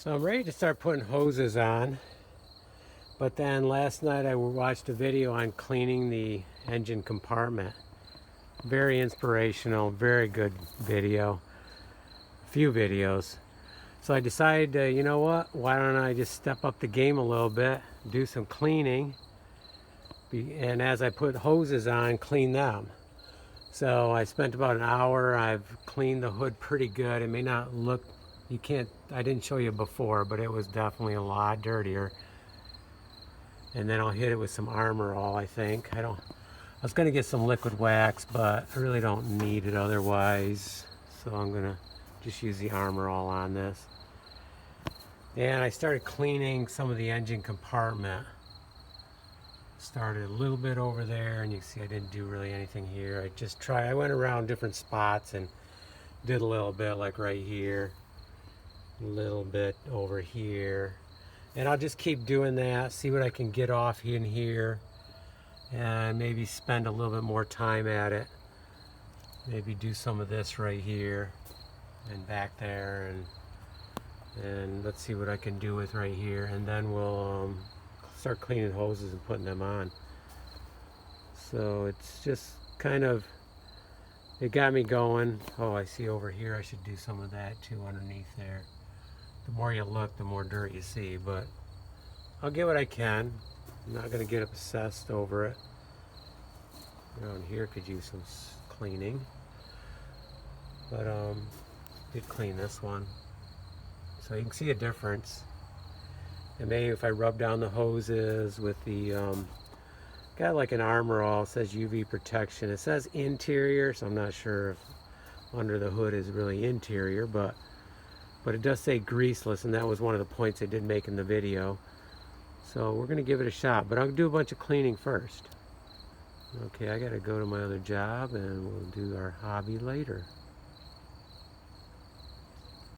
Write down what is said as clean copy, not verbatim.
So I'm ready to start putting hoses on, but then last night I watched a video on cleaning the engine compartment. Very inspirational, very good video, a few videos. So I decided, you know what, why don't I just step up the game a little bit, do some cleaning, and as I put hoses on, clean them. So I spent about an hour. I've cleaned the hood pretty good. It may not look, I didn't show you before, but it was definitely a lot dirtier. And then I'll hit it with some Armor All, I think. I was gonna get some liquid wax, but I really don't need it otherwise. So I'm gonna just use the Armor All on this. And I started cleaning some of the engine compartment. Started a little bit over there, and you can see I didn't do really anything here. I went around different spots and did a little bit, like right here, a little bit over here, and I'll just keep doing that, see what I can get off in here, and maybe spend a little bit more time at it. Maybe do some of this right here and back there, and let's see what I can do with right here, and then we'll start cleaning hoses and putting them on. So it's just kind of, it got me going. Oh, I see over here I should do some of that too underneath there. The more you look, the more dirt you see, but I'll get what I can. I'm not going to get obsessed over it. Around here could use some cleaning, but did clean this one, so you can see a difference. And maybe if I rub down the hoses with the, got like an Armor All, it says UV protection. It says interior, so I'm not sure if under the hood is really interior, but it does say greaseless, and that was one of the points I did make in the video. So we're gonna give it a shot, but I'll do a bunch of cleaning first. Okay, I gotta go to my other job, and we'll do our hobby later.